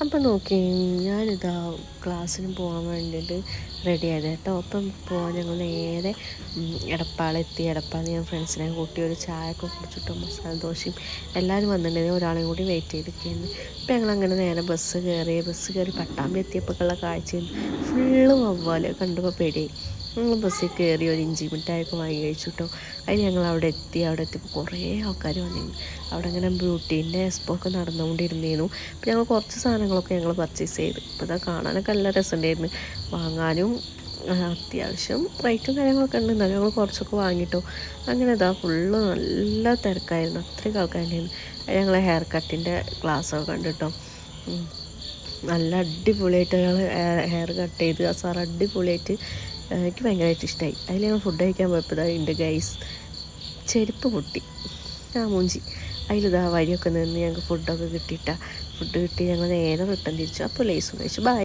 അപ്പം നോക്കി ഞാനിതാ ക്ലാസ്സിന് പോകാൻ വേണ്ടിയിട്ട് റെഡി ആയത് കേട്ടോ. അപ്പം പോകാൻ ഞങ്ങൾ നേരെ എടപ്പാളെത്തി. എടപ്പാളിൽ ഞാൻ ഫ്രണ്ട്സിനെ കൂട്ടി ഒരു ചായയൊക്കെ കുടിച്ചിട്ടോ മസാല ദോശയും എല്ലാവരും വന്നിട്ടുണ്ടെങ്കിൽ ഒരാളെയും കൂടി വെയിറ്റ് ചെയ്തിരിക്കുകയായിരുന്നു. അപ്പം ഞങ്ങളങ്ങനെ നേരെ ബസ് കയറി പട്ടാമ്പി എത്തിയപ്പോഴുള്ള കാഴ്ചയും ഫുള്ള് വവ്വാല് കണ്ടപ്പോൾ പേടിയായി. ഞങ്ങൾ ബസ്സിൽ കയറി ഒരു ഇഞ്ചി മിഠായൊക്കെ വാങ്ങി കഴിച്ചു കേട്ടോ. അതിന് ഞങ്ങൾ അവിടെ എത്തിയപ്പോൾ കുറേ ആൾക്കാർ വന്നിരുന്നു. അവിടെ ഇങ്ങനെ ബ്യൂട്ടീൻ്റെ എക്സ്പോ ഒക്കെ നടന്നുകൊണ്ടിരുന്നു. അപ്പോൾ ഞങ്ങൾ കുറച്ച് സാധനങ്ങളൊക്കെ ഞങ്ങൾ പർച്ചേസ് ചെയ്തു. അപ്പോൾ ഇതാ കാണാനൊക്കെ നല്ല രസമുണ്ടായിരുന്നു. വാങ്ങാനും അത്യാവശ്യം റേറ്റും കാര്യങ്ങളൊക്കെ ഉണ്ട്. എന്നാലും ഞങ്ങൾ കുറച്ചൊക്കെ വാങ്ങിയിട്ടോ. അങ്ങനെ ഇതാ ഫുള്ള് നല്ല തിരക്കായിരുന്നു. അത്രയും ആൾക്കാരുണ്ടായിരുന്നു. ഞങ്ങൾ ഹെയർ കട്ടിൻ്റെ ക്ലാസ്സൊക്കെ കണ്ടിട്ടോ. നല്ല അടിപൊളിയായിട്ട് ഞങ്ങൾ ഹെയർ കട്ട് ചെയ്ത് ആ സാർ അടിപൊളിയായിട്ട് എനിക്ക് ഭയങ്കരമായിട്ട് ഇഷ്ടമായി. അതിൽ ഞങ്ങൾ ഫുഡ് കഴിക്കാൻ പോയപ്പോൾ ഇതാ ഉണ്ട് ഗൈസ് ചെരുപ്പ് പൊട്ടി മൂഞ്ചി. അതിലിതാ വഴിയൊക്കെ നിന്ന് ഞങ്ങൾക്ക് ഫുഡൊക്കെ ഫുഡ് കിട്ടി ഞങ്ങൾ നേരെ റിട്ടേൺ തിരിച്ചു. അപ്പോൾ ലേസും കഴിച്ചു. ബൈ.